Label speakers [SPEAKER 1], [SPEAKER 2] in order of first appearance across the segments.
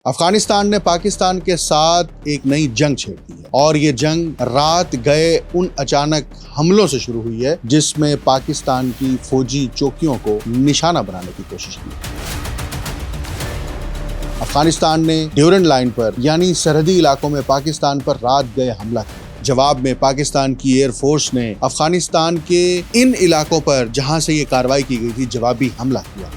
[SPEAKER 1] افغانستان نے پاکستان کے ساتھ ایک نئی جنگ چھیڑ دی ہے اور یہ جنگ رات گئے ان اچانک حملوں سے شروع ہوئی ہے جس میں پاکستان کی فوجی چوکیوں کو نشانہ بنانے کی کوشش کی۔ افغانستان نے ڈیورنڈ لائن پر یعنی سرحدی علاقوں میں پاکستان پر رات گئے حملہ کیا۔ جواب میں پاکستان کی ایئر فورس نے افغانستان کے ان علاقوں پر جہاں سے یہ کارروائی کی گئی تھی جوابی حملہ کیا۔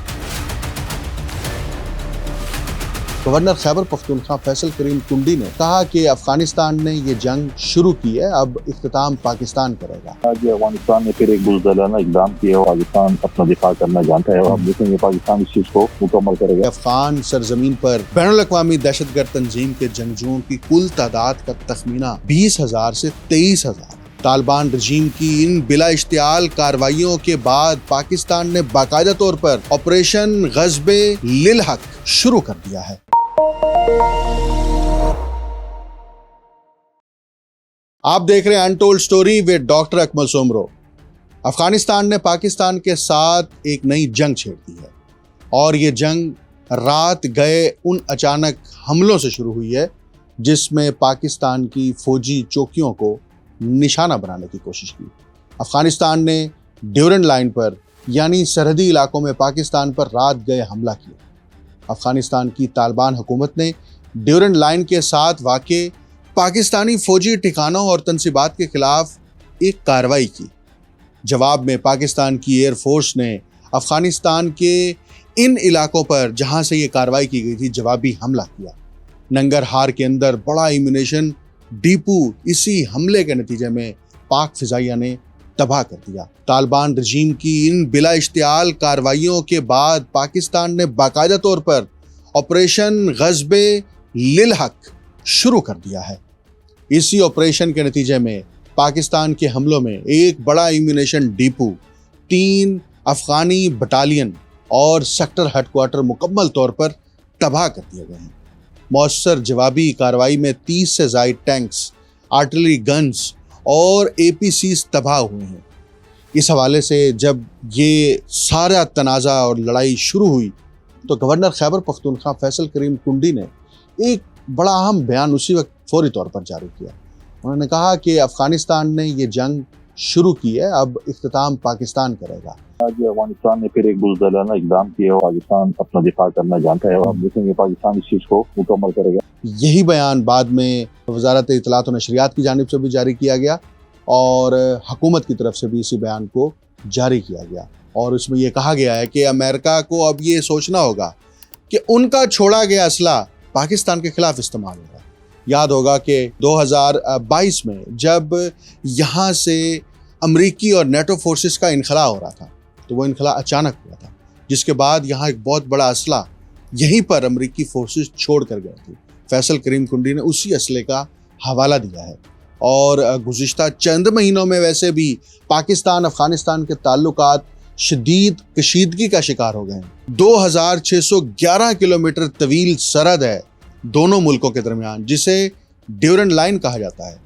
[SPEAKER 1] گورنر خیبر پختونخوا فیصل کریم کنڈی نے کہا کہ افغانستان نے یہ جنگ شروع کی ہے، اب اختتام پاکستان کرے گا۔
[SPEAKER 2] آج افغانستان نے پھر ایک بزدلانہ اقدام کیا ہے۔ پاکستان اپنا دفاع کرنا جانتا ہے اور اب دیکھیں گے پاکستان اس چیز کو مکمل کرے گا۔
[SPEAKER 1] افغان سرزمین پر بین الاقوامی دہشت گرد تنظیم کے جنگجوؤں کی کل تعداد کا تخمینہ 20,000 سے 23,000۔ طالبان رجیم کی ان بلا اشتعال کارروائیوں کے بعد پاکستان نے باقاعدہ طور پر آپریشن غصب للحق شروع کر دیا ہے۔ آپ دیکھ رہے ہیں انٹولڈ سٹوری ود ڈاکٹر اکمل سومرو۔ افغانستان نے پاکستان کے ساتھ ایک نئی جنگ چھیڑ دی ہے اور یہ جنگ رات گئے ان اچانک حملوں سے شروع ہوئی ہے جس میں پاکستان کی فوجی چوکیوں کو نشانہ بنانے کی کوشش کی۔ افغانستان نے ڈیورنڈ لائن پر یعنی سرحدی علاقوں میں پاکستان پر رات گئے حملہ کیا۔ افغانستان کی طالبان حکومت نے ڈیورنڈ لائن کے ساتھ واقع پاکستانی فوجی ٹھکانوں اور تنصیبات کے خلاف ایک کارروائی کی۔ جواب میں پاکستان کی ایئر فورس نے افغانستان کے ان علاقوں پر جہاں سے یہ کارروائی کی گئی تھی جوابی حملہ کیا۔ ننگرہار کے اندر بڑا ایمونیشن ڈیپو اسی حملے کے نتیجے میں پاک فضائیہ نے تباہ کر دیا۔ طالبان رجیم کی ان بلا اشتعال کارروائیوں کے بعد پاکستان نے باقاعدہ طور پر آپریشن غصب للحق شروع کر دیا ہے۔ اسی آپریشن کے نتیجے میں پاکستان کے حملوں میں ایک بڑا ایمونیشن ڈیپو، 3 افغانی بٹالین اور سیکٹر ہیڈ کوارٹر مکمل طور پر تباہ کر دیے گئے ہیں۔ مؤثر جوابی کارروائی میں 30 سے زائد ٹینکس، آرٹلری گنز اور APCs تباہ ہوئے ہیں۔ اس حوالے سے جب یہ سارا تنازع اور لڑائی شروع ہوئی تو گورنر خیبر پختونخوا فیصل کریم کنڈی نے ایک بڑا اہم بیان اسی وقت فوری طور پر جاری کیا۔ انہوں نے کہا کہ افغانستان نے یہ جنگ شروع کی ہے، اب اختتام پاکستان کرے گا۔
[SPEAKER 2] آج افغانستان نے پھر ایک بزدلانہ اقدام کیا ہے۔ پاکستان اپنا دفاع کرنا جانتا ہے اور اب دیکھیں گے پاکستان اس چیز کو مکمل کرے گا۔
[SPEAKER 1] یہی بیان بعد میں وزارت اطلاعات و نشریات کی جانب سے بھی جاری کیا گیا اور حکومت کی طرف سے بھی اسی بیان کو جاری کیا گیا، اور اس میں یہ کہا گیا ہے کہ امریکہ کو اب یہ سوچنا ہوگا کہ ان کا چھوڑا گیا اسلحہ پاکستان کے خلاف استعمال ہوگا۔ یاد ہوگا کہ 2022 میں جب یہاں سے امریکی اور نیٹو فورسز کا انخلاء ہو رہا تھا تو وہ انخلاء اچانک ہوا تھا، جس کے بعد یہاں ایک بہت بڑا اسلحہ یہیں پر امریکی فورسز چھوڑ کر گئے تھے۔ فیصل کریم کنڈی نے اسی اسلحے کا حوالہ دیا ہے، اور گزشتہ چند مہینوں میں ویسے بھی پاکستان افغانستان کے تعلقات شدید کشیدگی کا شکار ہو گئے ہیں۔ 2611 کلومیٹر طویل سرحد ہے دونوں ملکوں کے درمیان، جسے ڈیورنڈ لائن کہا جاتا ہے۔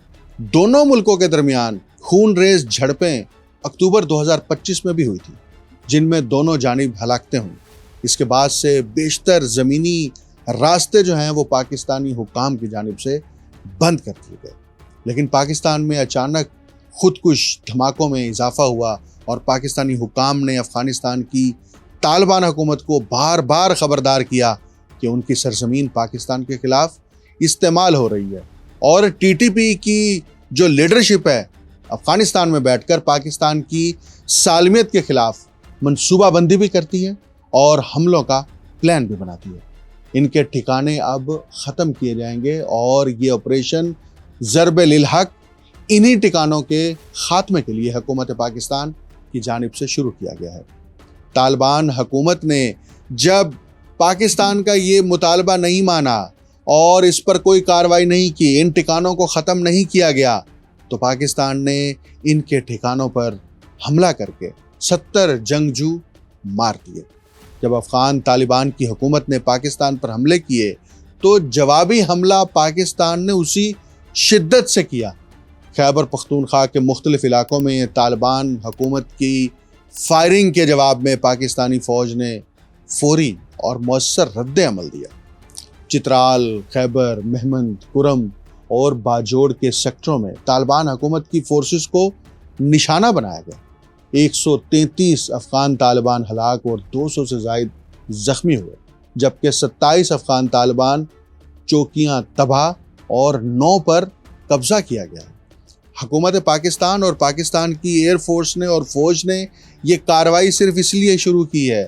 [SPEAKER 1] دونوں ملکوں کے درمیان خون ریز جھڑپیں اکتوبر 2025 میں بھی ہوئی تھی، جن میں دونوں جانب ہلاکتیں ہوئیں۔ اس کے بعد سے بیشتر زمینی راستے جو ہیں وہ پاکستانی حکام کی جانب سے بند کر دیے گئے، لیکن پاکستان میں اچانک خودکش دھماکوں میں اضافہ ہوا اور پاکستانی حکام نے افغانستان کی طالبان حکومت کو بار بار خبردار کیا کہ ان کی سرزمین پاکستان کے خلاف استعمال ہو رہی ہے، اور TTP کی جو لیڈرشپ ہے افغانستان میں بیٹھ کر پاکستان کی سالمیت کے خلاف منصوبہ بندی بھی کرتی ہے اور حملوں کا پلان بھی بناتی ہے۔ ان کے ٹھکانے اب ختم کیے جائیں گے اور یہ آپریشن ضرب للحق انہی ٹھکانوں کے خاتمے کے لیے حکومت پاکستان کی جانب سے شروع کیا گیا ہے۔ طالبان حکومت نے جب پاکستان کا یہ مطالبہ نہیں مانا اور اس پر کوئی کارروائی نہیں کی، ان ٹھکانوں کو ختم نہیں کیا گیا، تو پاکستان نے ان کے ٹھکانوں پر حملہ کر کے 70 جنگجو مار دیے۔ جب افغان طالبان کی حکومت نے پاکستان پر حملے کیے تو جوابی حملہ پاکستان نے اسی شدت سے کیا۔ خیبر پختونخوا کے مختلف علاقوں میں طالبان حکومت کی فائرنگ کے جواب میں پاکستانی فوج نے فوری اور مؤثر رد عمل دیا۔ چترال، خیبر، مہمند، کرم اور باجوڑ کے سیکٹروں میں طالبان حکومت کی فورسز کو نشانہ بنایا گیا۔ 133 افغان طالبان ہلاک اور 200 سے زائد زخمی ہوئے، جبکہ 27 افغان طالبان چوکیاں تباہ اور 9 پر قبضہ کیا گیا۔ حکومت پاکستان اور پاکستان کی ایئر فورس نے اور فوج نے یہ کارروائی صرف اس لیے شروع کی ہے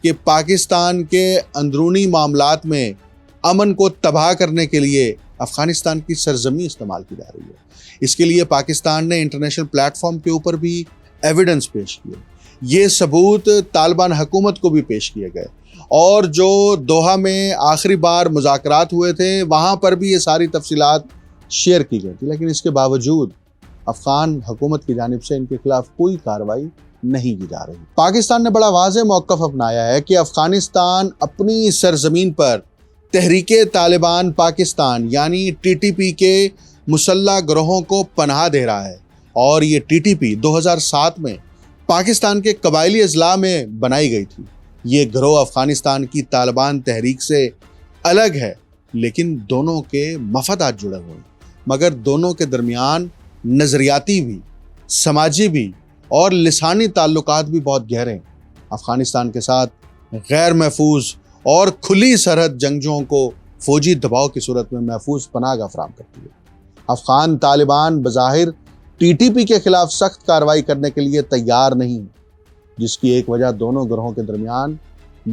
[SPEAKER 1] کہ پاکستان کے اندرونی معاملات میں امن کو تباہ کرنے کے لیے افغانستان کی سرزمین استعمال کی جا رہی ہے۔ اس کے لیے پاکستان نے انٹرنیشنل پلیٹ فارم کے اوپر بھی ایویڈنس پیش کیے، یہ ثبوت طالبان حکومت کو بھی پیش کیے گئے، اور جو دوحہ میں آخری بار مذاکرات ہوئے تھے وہاں پر بھی یہ ساری تفصیلات شیئر کی گئی تھی، لیکن اس کے باوجود افغان حکومت کی جانب سے ان کے خلاف کوئی کارروائی نہیں کی جا رہی۔ پاکستان نے بڑا واضح موقف اپنایا ہے کہ افغانستان اپنی سرزمین پر تحریک طالبان پاکستان یعنی TTP کے مسلح گروہوں کو پناہ دے رہا ہے، اور یہ TTP 2007 میں پاکستان کے قبائلی اضلاع میں بنائی گئی تھی۔ یہ گروہ افغانستان کی طالبان تحریک سے الگ ہے، لیکن دونوں کے مفادات جڑے ہوئے ہیں، مگر دونوں کے درمیان نظریاتی بھی، سماجی بھی اور لسانی تعلقات بھی بہت گہرے ہیں۔ افغانستان کے ساتھ غیر محفوظ اور کھلی سرحد جنگجوؤں کو فوجی دباؤ کی صورت میں محفوظ پناہ گاہ فراہم کرتی ہے۔ افغان طالبان بظاہر TTP کے خلاف سخت کارروائی کرنے کے لیے تیار نہیں، جس کی ایک وجہ دونوں گروہوں کے درمیان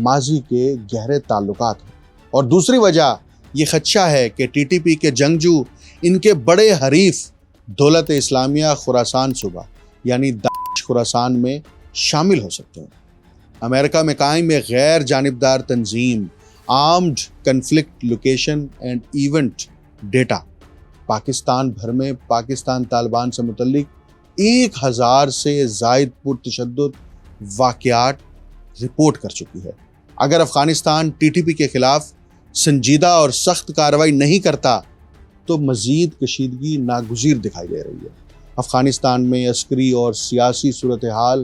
[SPEAKER 1] ماضی کے گہرے تعلقات ہیں، اور دوسری وجہ یہ خدشہ ہے کہ TTP کے جنگجو ان کے بڑے حریف دولت اسلامیہ خراسان صوبہ یعنی داعش خراسان میں شامل ہو سکتے ہیں۔ امریکہ میں قائم ایک غیر جانبدار تنظیم armed conflict location and event data Pakistan بھر میں پاکستان طالبان سے متعلق 1000 سے زائد پرتشدد واقعات رپورٹ کر چکی ہے۔ اگر افغانستان TTP کے خلاف سنجیدہ اور سخت کارروائی نہیں کرتا تو مزید کشیدگی ناگزیر دکھائی دے رہی ہے۔ افغانستان میں عسکری اور سیاسی صورتحال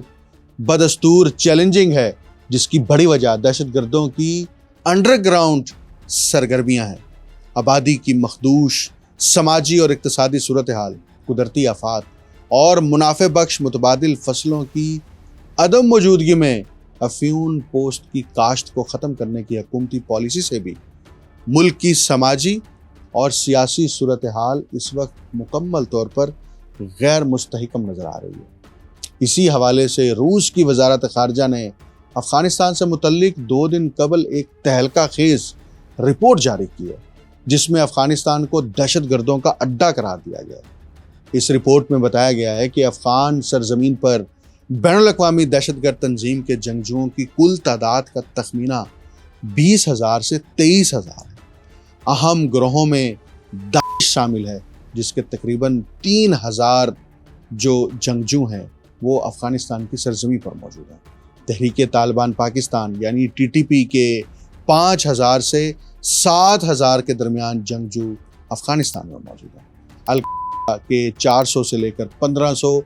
[SPEAKER 1] بدستور چیلنجنگ ہے، جس کی بڑی وجہ دہشت گردوں کی انڈر گراؤنڈ سرگرمیاں ہیں۔ آبادی کی مخدوش سماجی اور اقتصادی صورتحال، قدرتی آفات اور منافع بخش متبادل فصلوں کی عدم موجودگی میں افیون پوسٹ کی کاشت کو ختم کرنے کی حکومتی پالیسی سے بھی ملک کی سماجی اور سیاسی صورتحال اس وقت مکمل طور پر غیر مستحکم نظر آ رہی ہے۔ اسی حوالے سے روس کی وزارت خارجہ نے افغانستان سے متعلق 2 دن قبل ایک تہلکہ خیز رپورٹ جاری کی ہے، جس میں افغانستان کو دہشت گردوں کا اڈا قرار دیا گیا ہے۔ اس رپورٹ میں بتایا گیا ہے کہ افغان سرزمین پر بین الاقوامی دہشت گرد تنظیم کے جنگجوؤں کی کل تعداد کا تخمینہ 20,000 سے 23,000 ہے۔ اہم گروہوں میں داعش شامل ہے، جس کے تقریباً 3,000 جو جنگجو ہیں وہ افغانستان کی سرزمین پر موجود ہیں۔ تحریک طالبان پاکستان یعنی TTP کے 5,000 سے 7,000 کے درمیان جنگجو افغانستان میں موجود ہیں۔ القاعدہ کے 400 سے لے کر 1,500،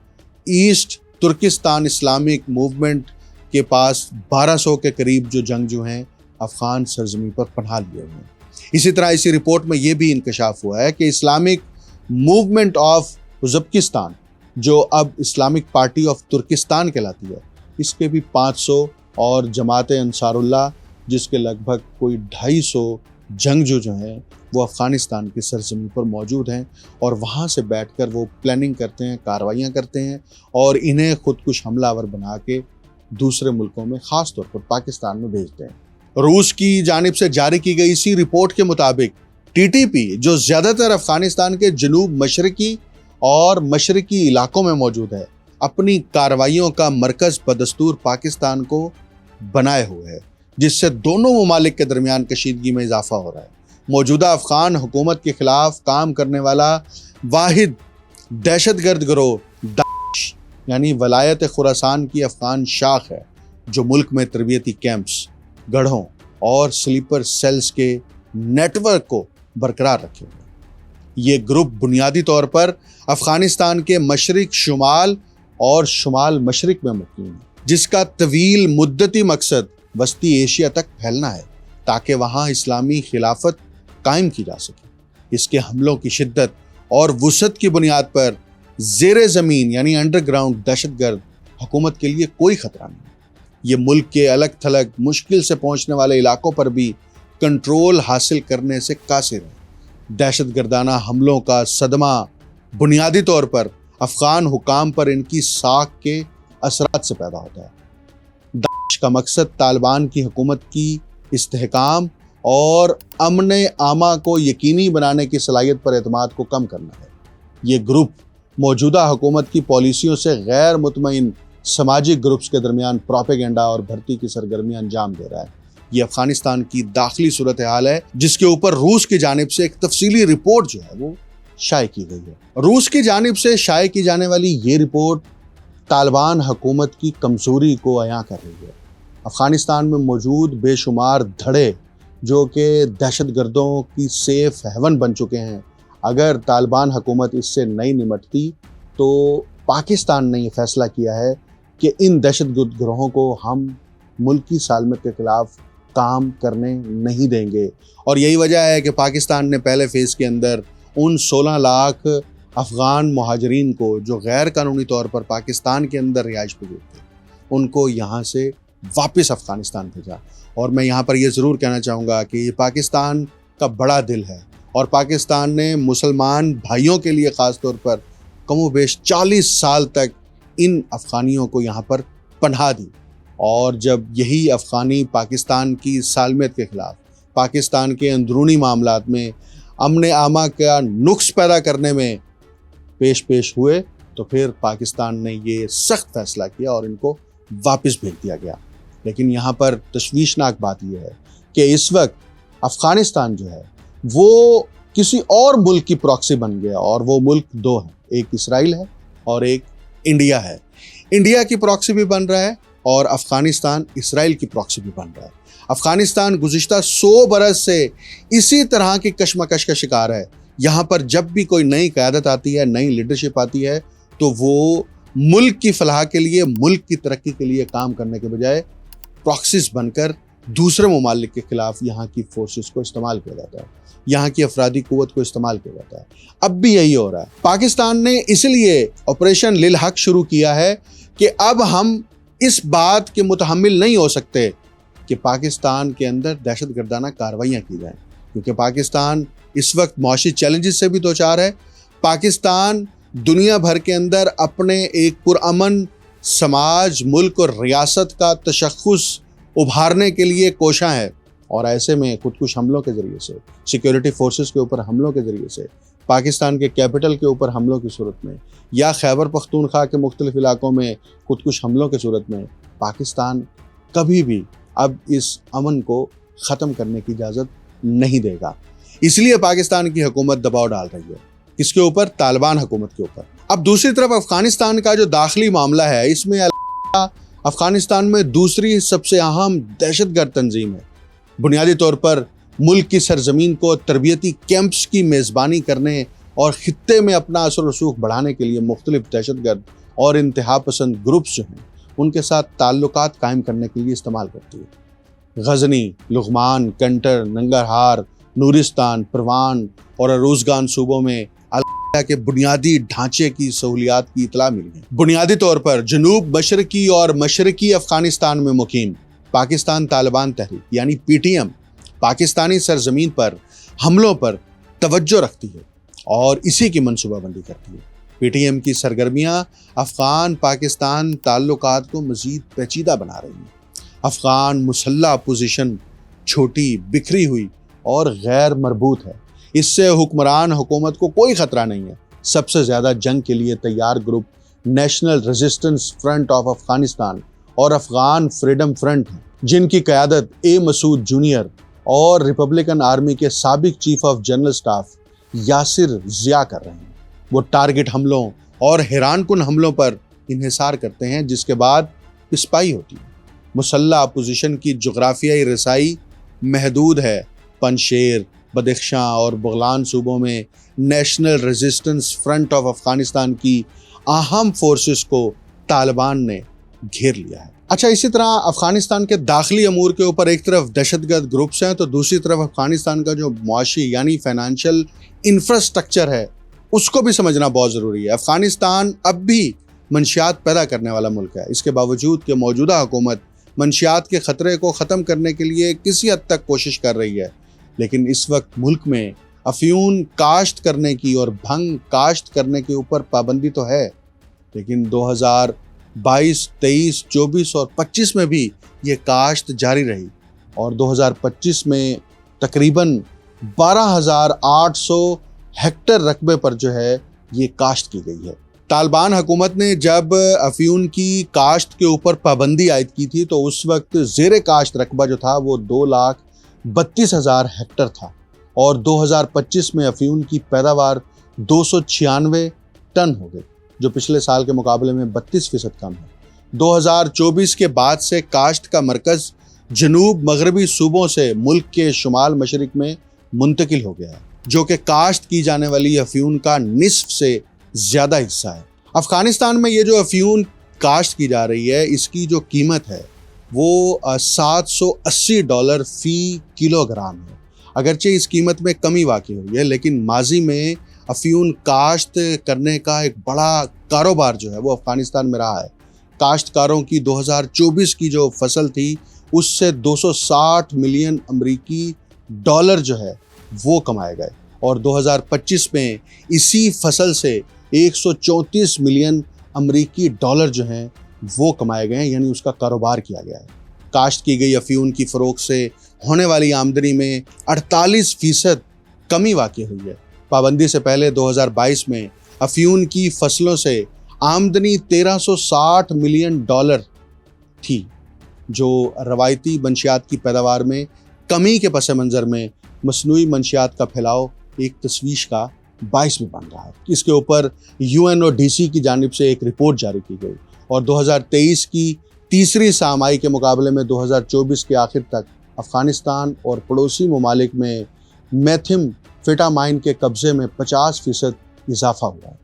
[SPEAKER 1] ایسٹ ترکستان اسلامک موومنٹ کے پاس 1,200 کے قریب جو جنگجو ہیں افغان سرزمین پر پناہ لیے ہوئے ہیں۔ اسی طرح اسی رپورٹ میں یہ بھی انکشاف ہوا ہے کہ اسلامک موومنٹ آف ازبکستان، جو اب اسلامک پارٹی آف ترکستان کہلاتی ہے، اس کے بھی 500، اور جماعت انصار اللہ جس کے لگ بھگ کوئی 250 جنگجو جو ہیں وہ افغانستان کی سرزمین پر موجود ہیں، اور وہاں سے بیٹھ کر وہ پلاننگ کرتے ہیں، کارروائیاں کرتے ہیں، اور انہیں خودکش حملہ آور بنا کے دوسرے ملکوں میں خاص طور پر پاکستان میں بھیجتے ہیں۔ روس کی جانب سے جاری کی گئی اسی رپورٹ کے مطابق TTP جو زیادہ تر افغانستان کے جنوب مشرقی اور مشرقی علاقوں میں موجود ہے، اپنی کارروائیوں کا مرکز بدستور پاکستان کو بنائے ہوئے ہے، جس سے دونوں ممالک کے درمیان کشیدگی میں اضافہ ہو رہا ہے۔ موجودہ افغان حکومت کے خلاف کام کرنے والا واحد دہشت گرد گروہ داعش یعنی ولایت خراسان کی افغان شاخ ہے، جو ملک میں تربیتی کیمپس، گڑھوں اور سلیپر سیلز کے نیٹ ورک کو برقرار رکھے ہوئے۔ یہ گروپ بنیادی طور پر افغانستان کے مشرق شمال اور شمال مشرق میں مقیم ہے، جس کا طویل مدتی مقصد وسطی ایشیا تک پھیلنا ہے، تاکہ وہاں اسلامی خلافت قائم کی جا سکے۔ اس کے حملوں کی شدت اور وسعت کی بنیاد پر زیر زمین یعنی انڈر گراؤنڈ دہشت گرد حکومت کے لیے کوئی خطرہ نہیں۔ یہ ملک کے الگ تھلگ مشکل سے پہنچنے والے علاقوں پر بھی کنٹرول حاصل کرنے سے قاصر ہے۔ دہشت گردانہ حملوں کا صدمہ بنیادی طور پر افغان حکام پر ان کی ساکھ کے اثرات سے پیدا ہوتا ہے۔ داعش کا مقصد طالبان کی حکومت کی استحکام اور امن عامہ کو یقینی بنانے کی صلاحیت پر اعتماد کو کم کرنا ہے۔ یہ گروپ موجودہ حکومت کی پالیسیوں سے غیر مطمئن سماجی گروپس کے درمیان پروپیگنڈا اور بھرتی کی سرگرمیاں انجام دے رہا ہے۔ یہ افغانستان کی داخلی صورتحال ہے جس کے اوپر روس کی جانب سے ایک تفصیلی رپورٹ جو ہے وہ شائع کی گئی ہے۔ روس کی جانب سے شائع کی جانے والی یہ رپورٹ طالبان حکومت کی کمزوری کو عیاں کر رہی ہے۔ افغانستان میں موجود بے شمار دھڑے جو کہ دہشت گردوں کی سیف ہیون بن چکے ہیں، اگر طالبان حکومت اس سے نہیں نمٹتی تو پاکستان نے یہ فیصلہ کیا ہے کہ ان دہشت گرد گروہوں کو ہم ملکی سالمیت کے خلاف کام کرنے نہیں دیں گے۔ اور یہی وجہ ہے کہ پاکستان نے پہلے فیز کے اندر ان 16 لاکھ افغان مہاجرین کو جو غیر قانونی طور پر پاکستان کے اندر رہائش پذیر تھے ان کو یہاں سے واپس افغانستان بھیجا۔ اور میں یہاں پر یہ ضرور کہنا چاہوں گا کہ یہ پاکستان کا بڑا دل ہے اور پاکستان نے مسلمان بھائیوں کے لیے خاص طور پر کم و بیش 40 سال تک ان افغانیوں کو یہاں پر پناہ دی۔ اور جب یہی افغانی پاکستان کی سالمیت کے خلاف پاکستان کے اندرونی معاملات میں امن عامہ کا نقص پیدا کرنے میں پیش ہوئے تو پھر پاکستان نے یہ سخت فیصلہ کیا اور ان کو واپس بھیج دیا گیا۔ لیکن یہاں پر تشویشناک بات یہ ہے کہ اس وقت افغانستان جو ہے وہ کسی اور ملک کی پراکسی بن گیا، اور وہ ملک دو ہیں، ایک اسرائیل ہے اور ایک انڈیا ہے۔ انڈیا کی پراکسی بھی بن رہا ہے اور افغانستان اسرائیل کی پراکسی بھی بن رہا ہے۔ افغانستان گزشتہ 100 برس سے اسی طرح کی کشمکش کا شکار ہے۔ یہاں پر جب بھی کوئی نئی قیادت آتی ہے، نئی لیڈرشپ آتی ہے تو وہ ملک کی فلاح کے لیے، ملک کی ترقی کے لیے کام کرنے کے بجائے پراکسیز بن کر دوسرے ممالک کے خلاف یہاں کی فورسز کو استعمال کیا جاتا ہے، یہاں کی افرادی قوت کو استعمال کیا جاتا ہے۔ اب بھی یہی ہو رہا ہے۔ پاکستان نے اس لیے آپریشن للحق شروع کیا ہے کہ اب ہم اس بات کے متحمل نہیں ہو سکتے کہ پاکستان کے اندر دہشت گردانہ کارروائیاں کی جائیں، کیونکہ پاکستان اس وقت معاشی چیلنجز سے بھی دوچار ہے۔ پاکستان دنیا بھر کے اندر اپنے ایک پرامن سماج، ملک اور ریاست کا تشخص ابھارنے کے لیے کوشاں ہے، اور ایسے میں خودکش حملوں کے ذریعے سے، سیکیورٹی فورسز کے اوپر حملوں کے ذریعے سے، پاکستان کے کیپٹل کے اوپر حملوں کی صورت میں، یا خیبر پختونخوا کے مختلف علاقوں میں خودکش حملوں کی صورت میں، پاکستان کبھی بھی اب اس امن کو ختم کرنے کی اجازت نہیں دے گا۔ اس لیے پاکستان کی حکومت دباؤ ڈال رہی ہے، کس کے اوپر؟ طالبان حکومت کے اوپر۔ اب دوسری طرف افغانستان کا جو داخلی معاملہ ہے، اس میں افغانستان میں دوسری سب سے اہم دہشت گرد تنظیم ہے۔ بنیادی طور پر ملک کی سرزمین کو تربیتی کیمپس کی میزبانی کرنے اور خطے میں اپنا اثر و رسوخ بڑھانے کے لیے مختلف دہشت گرد اور انتہا پسند گروپس جو ہیں ان کے ساتھ تعلقات قائم کرنے کے لیے استعمال کرتی ہے۔ غزنی، لغمان، کنٹر، ننگرہار، نورستان، پروان اور اروزگان صوبوں میں القاعدہ کے بنیادی ڈھانچے کی سہولیات کی اطلاع ملی ہے۔ بنیادی طور پر جنوب مشرقی اور مشرقی افغانستان میں مقیم پاکستان طالبان تحریک یعنی PTM پاکستانی سرزمین پر حملوں پر توجہ رکھتی ہے اور اسی کی منصوبہ بندی کرتی ہے۔ PTM کی سرگرمیاں افغان پاکستان تعلقات کو مزید پیچیدہ بنا رہی ہیں۔ افغان مسلح اپوزیشن چھوٹی، بکھری ہوئی اور غیر مربوط ہے۔ اس سے حکمران حکومت کو کوئی خطرہ نہیں ہے۔ سب سے زیادہ جنگ کے لیے تیار group national resistance front of Afghanistan اور افغان فریڈم فرنٹ ہیں، جن کی قیادت اے مسعود جونیئر اور ریپبلکن آرمی کے سابق chief of general staff Yasir Zia کر رہے ہیں۔ وہ ٹارگٹ حملوں اور حیران کن حملوں پر انحصار کرتے ہیں، جس کے بعد پسپائی ہوتی ہے۔ مسلح اپوزیشن کی جغرافیائی رسائی محدود ہے۔ پنشیر، بدخشاں اور بغلان صوبوں میں national resistance front of Afghanistan کی اہم فورسز کو طالبان نے گھیر لیا ہے۔ اچھا، اسی طرح افغانستان کے داخلی امور کے اوپر ایک طرف دہشت گرد گروپس ہیں تو دوسری طرف افغانستان کا جو معاشی یعنی فائنانشل انفراسٹرکچر ہے اس کو بھی سمجھنا بہت ضروری ہے۔ افغانستان اب بھی منشیات پیدا کرنے والا ملک ہے، اس کے باوجود کہ موجودہ حکومت منشیات کے خطرے کو ختم کرنے کے لیے کسی حد تک کوشش کر رہی ہے، لیکن اس وقت ملک میں افیون کاشت کرنے کی اور بھنگ کاشت کرنے کے اوپر پابندی تو ہے، لیکن 2022، 23، 24 اور 25 میں بھی یہ کاشت جاری رہی اور 2025 میں تقریباً 12,800 ہیکٹر رقبے پر جو ہے یہ کاشت کی گئی ہے۔ طالبان حکومت نے جب افیون کی کاشت کے اوپر پابندی عائد کی تھی تو اس وقت زیر کاشت رقبہ جو تھا وہ 2,32,000 ہیکٹر تھا اور 2025 میں افیون کی پیداوار 296 ٹن ہو گئی، جو پچھلے سال کے مقابلے میں 32% کم ہے۔ 2024 کے بعد سے کاشت کا مرکز جنوب مغربی صوبوں سے ملک کے شمال مشرق میں منتقل ہو گیا ہے، جو کہ کاشت کی جانے والی افیون کا نصف سے زیادہ حصہ ہے۔ افغانستان میں یہ جو افیون کاشت کی جا رہی ہے اس کی جو قیمت ہے وہ $780 فی کلو گرام ہے۔ اگرچہ اس قیمت میں کمی واقع ہوئی ہے، لیکن ماضی میں افیون کاشت کرنے کا ایک بڑا کاروبار جو ہے وہ افغانستان میں رہا ہے۔ کاشتکاروں کی 2024 کی جو فصل تھی اس سے $260 ملین امریکی ڈالر جو ہے وہ کمائے گئے اور 2025 میں اسی فصل سے 134 ملین امریکی ڈالر جو ہیں وہ کمائے گئے ہیں، یعنی اس کا کاروبار کیا گیا ہے۔ کاشت کی گئی افیون کی فروخت سے ہونے والی آمدنی میں 48% کمی واقع ہوئی ہے۔ پابندی سے پہلے 2022 میں افیون کی فصلوں سے آمدنی $1,360 ملین تھی، جو روایتی منشیات کی پیداوار میں کمی کے پس منظر میں مصنوعی منشیات کا پھیلاؤ ایک تشویش کا باعث بھی بن رہا ہے۔ اس کے اوپر UNODC کی جانب سے ایک رپورٹ جاری کی گئی اور 2023 کی تیسری سامائی کے مقابلے میں 2024 کے آخر تک افغانستان اور پڑوسی ممالک میں میتھم فیٹامائن کے قبضے میں 50% اضافہ ہوا ہے۔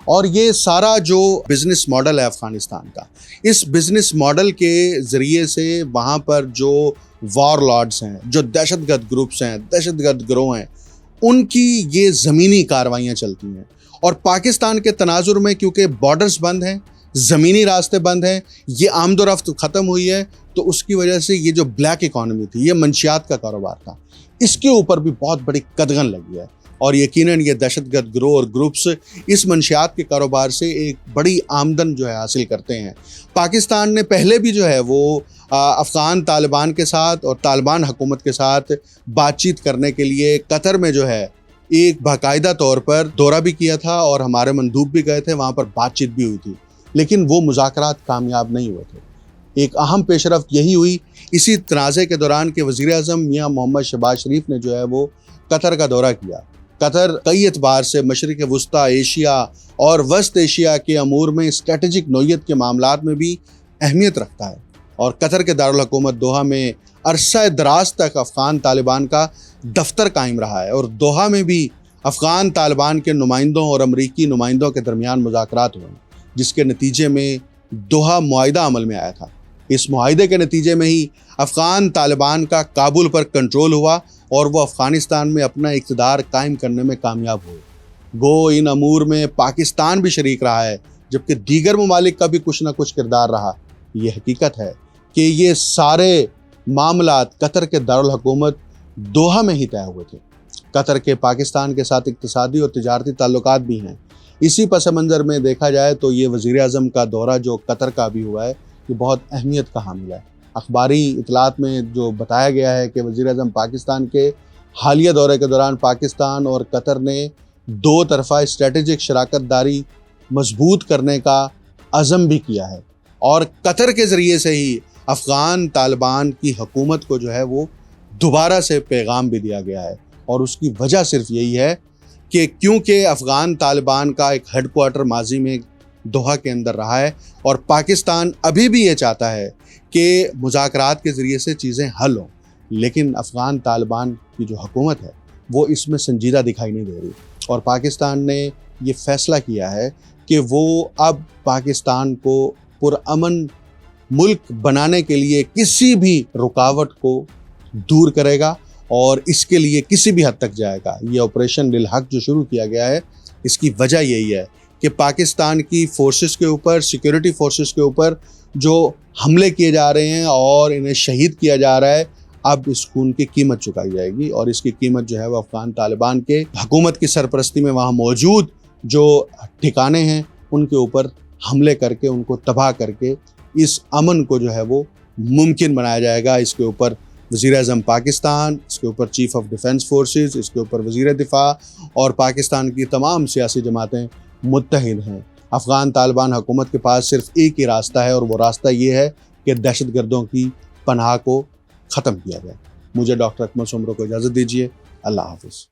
[SPEAKER 1] اور یہ سارا جو بزنس ماڈل ہے افغانستان کا، اس بزنس ماڈل کے ذریعے سے وہاں پر جو وار لارڈز ہیں، جو دہشت گرد گروپس ہیں، دہشت گرد گروہ ہیں، ان کی یہ زمینی کارروائیاں چلتی ہیں اور پاکستان کے تناظر میں کیونکہ بارڈرز بند ہیں، زمینی راستے بند ہیں، یہ آمد و رفت ختم ہوئی ہے، تو اس کی وجہ سے یہ جو بلیک اکانومی تھی، یہ منشیات کا کاروبار تھا، اس کے اوپر بھی بہت بڑی قدغن لگی ہے اور یقیناً یہ دہشت گرد گروہ اور گروپس اس منشیات کے کاروبار سے ایک بڑی آمدن جو ہے حاصل کرتے ہیں۔ پاکستان نے پہلے بھی جو ہے وہ افغان طالبان کے ساتھ اور طالبان حکومت کے ساتھ بات چیت کرنے کے لیے قطر میں جو ہے ایک باقاعدہ طور پر دورہ بھی کیا تھا اور ہمارے مندوب بھی گئے تھے، وہاں پر بات چیت بھی ہوئی تھی، لیکن وہ مذاکرات کامیاب نہیں ہوئے تھے۔ ایک اہم پیش رفت یہی ہوئی اسی تنازع کے دوران کہ وزیر اعظم میاں محمد شہباز شریف نے جو ہے وہ قطر کا دورہ کیا۔ قطر کئی اعتبار سے مشرق وسطیٰ، ایشیا اور وسط ایشیا کے امور میں اسٹریٹجک نوعیت کے معاملات میں بھی اہمیت رکھتا ہے اور قطر کے دارالحکومت دوحہ میں عرصہ دراز تک افغان طالبان کا دفتر قائم رہا ہے اور دوحہ میں بھی افغان طالبان کے نمائندوں اور امریکی نمائندوں کے درمیان مذاکرات ہوئے، جس کے نتیجے میں دوحہ معاہدہ عمل میں آیا تھا۔ اس معاہدے کے نتیجے میں ہی افغان طالبان کا کابل پر کنٹرول ہوا اور وہ افغانستان میں اپنا اقتدار قائم کرنے میں کامیاب ہوئے۔ گو ان امور میں پاکستان بھی شریک رہا ہے، جبکہ دیگر ممالک کا بھی کچھ نہ کچھ کردار رہا۔ یہ حقیقت ہے کہ یہ سارے معاملات قطر کے دارالحکومت دوحہ میں ہی طے ہوئے تھے۔ قطر کے پاکستان کے ساتھ اقتصادی اور تجارتی تعلقات بھی ہیں۔ اسی پس منظر میں دیکھا جائے تو یہ وزیر اعظم کا دورہ جو قطر کا بھی ہوا ہے یہ بہت اہمیت کا حامل ہے۔ اخباری اطلاعات میں جو بتایا گیا ہے کہ وزیر اعظم پاکستان کے حالیہ دورے کے دوران پاکستان اور قطر نے دو طرفہ اسٹریٹجک شراکت داری مضبوط کرنے کا عزم بھی کیا ہے اور قطر کے ذریعے سے ہی افغان طالبان کی حکومت کو جو ہے وہ دوبارہ سے پیغام بھی دیا گیا ہے اور اس کی وجہ صرف یہی ہے کہ کیونکہ افغان طالبان کا ایک ہیڈ کوارٹر ماضی میں دوحہ کے اندر رہا ہے اور پاکستان ابھی بھی یہ چاہتا ہے کہ مذاکرات کے ذریعے سے چیزیں حل ہوں، لیکن افغان طالبان کی جو حکومت ہے وہ اس میں سنجیدہ دکھائی نہیں دے رہی اور پاکستان نے یہ فیصلہ کیا ہے کہ وہ اب پاکستان کو پرامن ملک بنانے کے لیے کسی بھی رکاوٹ کو دور کرے گا اور اس کے لیے کسی بھی حد تک جائے گا۔ یہ آپریشن للحق جو شروع کیا گیا ہے، اس کی وجہ یہی ہے کہ پاکستان کی فورسز کے اوپر، سیکیورٹی فورسز کے اوپر جو حملے کیے جا رہے ہیں اور انہیں شہید کیا جا رہا ہے، اب اس خون کی قیمت چکائی جائے گی، اور اس کی قیمت جو ہے وہ افغان طالبان کے حکومت کی سرپرستی میں وہاں موجود جو ٹھکانے ہیں ان کے اوپر حملے کر کے، ان کو تباہ کر کے اس امن کو جو ہے وہ ممکن بنایا جائے گا۔ اس کے اوپر وزیر اعظم پاکستان، اس کے اوپر چیف آف ڈیفنس فورسز، اس کے اوپر وزیر دفاع اور پاکستان کی تمام سیاسی جماعتیں متحد ہیں۔ افغان طالبان حکومت کے پاس صرف ایک ہی راستہ ہے، اور وہ راستہ یہ ہے کہ دہشت گردوں کی پناہ کو ختم کیا جائے۔ مجھے ڈاکٹر اکمل سومرو کو اجازت دیجیے۔ اللہ حافظ۔